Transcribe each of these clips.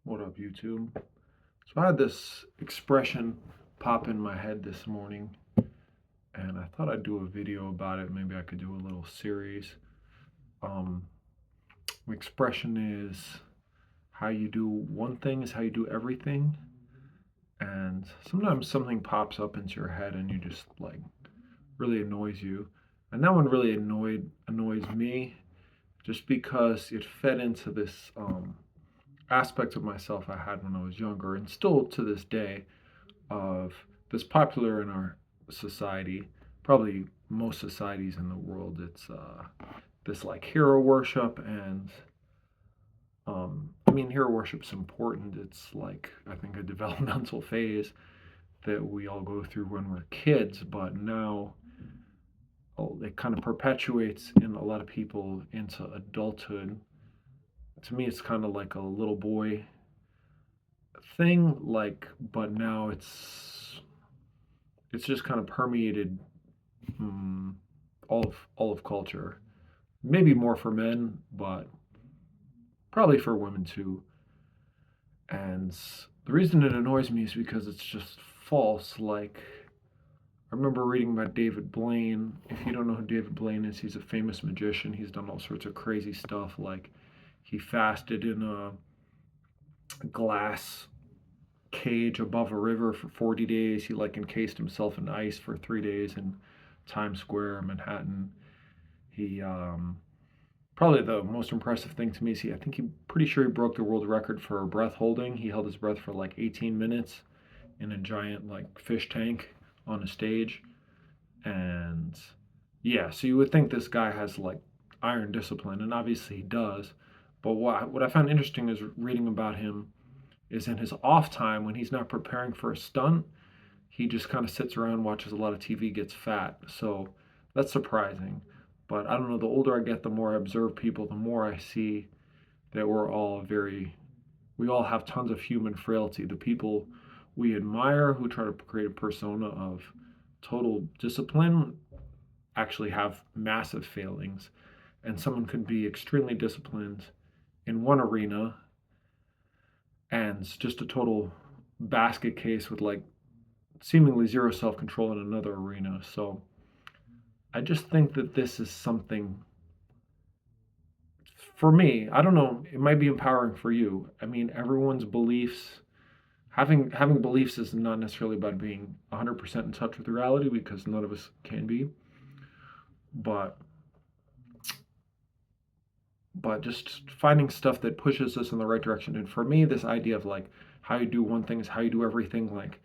What up, YouTube? So I had this expression pop in my head this morning, and I thought I'd do a video about it. Maybe I could do a little series. Um, the expression is how you do one thing is how you do everything. And sometimes something pops up into your head and you just like really annoys you. And that one really annoys me just because it fed into this aspect of myself I had when I was younger and still to this day of that's popular in our society, probably most societies in the world. It's this like hero worship, and I mean, hero worship's important. It's like I think a developmental phase that we all go through when we're kids, but now it kind of perpetuates in a lot of people into adulthood. To me, it's kind of like a little boy thing, like, but now it's just kind of permeated all of culture. Maybe more for men, but probably for women too. And the reason it annoys me is because it's just false. Like I remember reading about David Blaine. If you don't know who David Blaine is, he's a famous magician. He's done all sorts of crazy stuff. Like he fasted in a glass cage above a river for 40 days. He like encased himself in ice for 3 days in Times Square, Manhattan. He probably the most impressive thing to me is I think he pretty sure he broke the world record for breath holding. He held his breath for like 18 minutes in a giant like fish tank on a stage. And yeah, so you would think this guy has like iron discipline, and obviously he does. But what I found interesting is reading about him is in his off time when he's not preparing for a stunt, he just kind of sits around, watches a lot of TV, gets fat. So that's surprising. But I don't know, the older I get, the more I observe people, the more I see that we all have tons of human frailty. The people we admire who try to create a persona of total discipline actually have massive failings. And someone could be extremely disciplined in one arena and just a total basket case with like seemingly zero self control in another arena. So I just think that this is something for me. I don't know. It might be empowering for you. I mean, everyone's beliefs. Having beliefs is not necessarily about being 100% in touch with reality because none of us can be. But just finding stuff that pushes us in the right direction. And for me, this idea of like how you do one thing is how you do everything. Like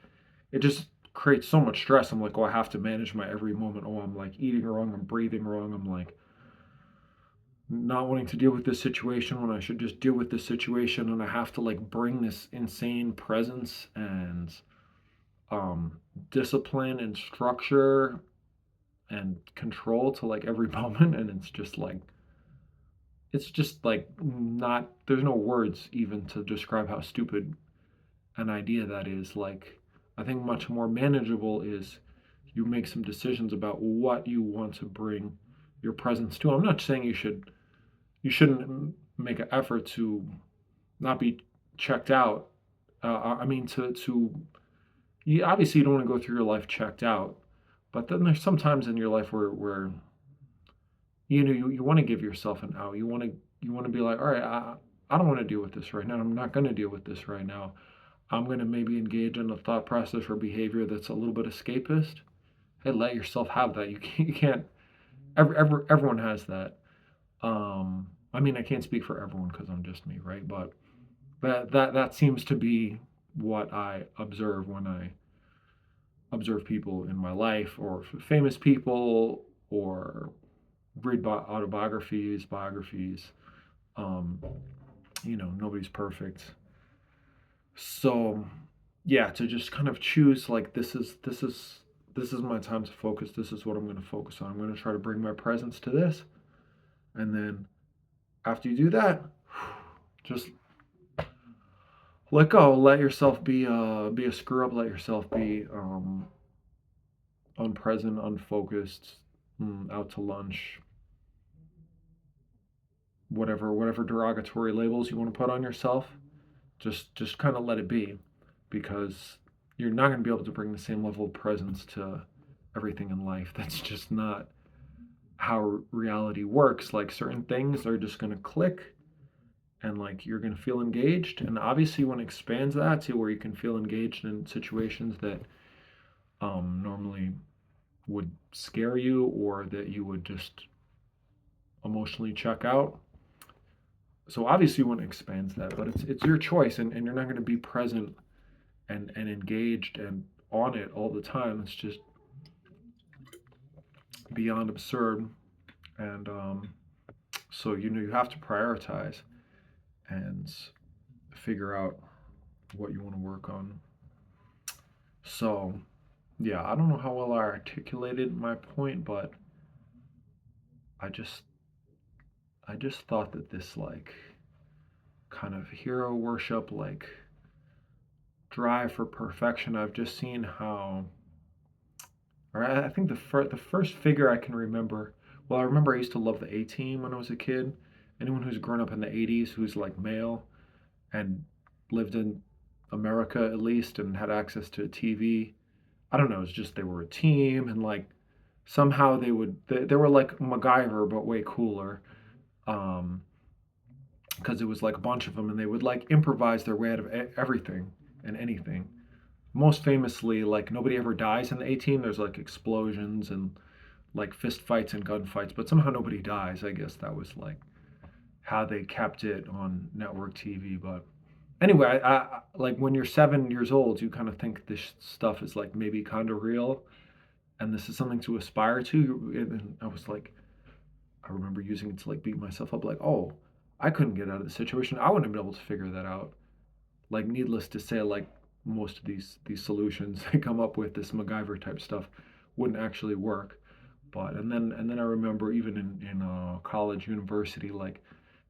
it just creates so much stress. I'm like, oh, I have to manage my every moment. Oh, I'm like eating wrong. I'm breathing wrong. I'm like not wanting to deal with this situation when I should just deal with this situation, and I have to like bring this insane presence and um, discipline and structure and control to like every moment, and it's just like not there's no words even to describe how stupid an idea that is. Like I think much more manageable is you make some decisions about what you want to bring your presence to. I'm not saying you shouldn't make an effort to not be checked out. I mean, to you obviously you don't want to go through your life checked out, but then there's some times in your life where you know you want to give yourself an out. You want to be like, all right, I don't want to deal with this right now. I'm not going to deal with this right now. I'm going to maybe engage in a thought process or behavior that's a little bit escapist. Hey, let yourself have that. You can't. Everyone has that. I mean, I can't speak for everyone because I'm just me, right? But that seems to be what I observe when I observe people in my life, or famous people, or read autobiographies, biographies. Um, nobody's perfect. So, yeah, to just kind of choose like this is my time to focus. This is what I'm going to focus on. I'm going to try to bring my presence to this, and then after you do that, just let go. Let yourself be a screw up. Let yourself be unpresent, unfocused, out to lunch, whatever derogatory labels you want to put on yourself. Just kind of let it be, because you're not going to be able to bring the same level of presence to everything in life. That's just not how reality works. Like certain things are just going to click, and like you're going to feel engaged, and obviously one expands that to where you can feel engaged in situations that normally would scare you, or that you would just emotionally check out. So obviously one expands that, but it's your choice, and you're not going to be present and engaged and on it all the time. It's just beyond absurd. And so you have to prioritize and figure out what you want to work on. So yeah, I don't know how well I articulated my point, but I just I just thought that this like kind of hero worship, like drive for perfection, I've just seen how, or I think the first figure I can remember. Well, I remember I used to love the A Team when I was a kid. Anyone who's grown up in the '80s who's like male and lived in America at least and had access to a TV. I don't know. It's just they were a team, and like somehow they were like MacGyver but way cooler. Um, because it was like a bunch of them, and they would like improvise their way out of everything and anything. Most famously, like nobody ever dies in the A Team. There's like explosions and like fist fights and gunfights, but somehow nobody dies. I guess that was like how they kept it on network TV. But anyway, like when you're 7 years old, you kind of think this stuff is like maybe kind of real, and this is something to aspire to. And I was like, I remember using it to like beat myself up, like, oh, I couldn't get out of the situation. I wouldn't have been able to figure that out. Like, needless to say, like most of these solutions they come up with, this MacGyver type stuff, wouldn't actually work. But and then I remember even in college, university, like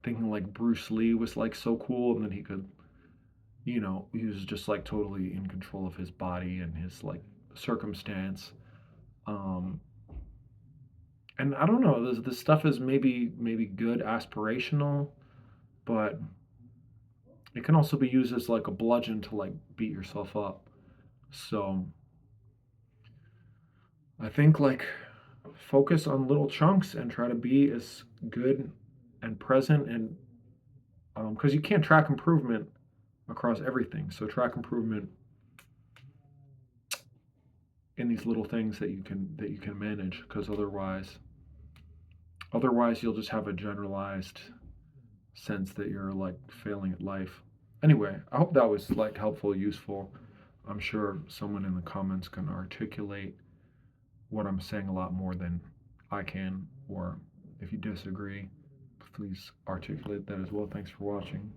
thinking like Bruce Lee was like so cool, and then he could, he was just like totally in control of his body and his like circumstance. Um, and I don't know, this stuff is maybe good aspirational, but it can also be used as like a bludgeon to like beat yourself up. So I think like focus on little chunks and try to be as good and present, and because you can't track improvement across everything. So track improvement in these little things that you can manage, because otherwise you'll just have a generalized sense that you're like failing at life. Anyway, I hope that was like helpful, useful. I'm sure someone in the comments can articulate what I'm saying a lot more than I can, or if you disagree, please articulate that as well. Thanks for watching.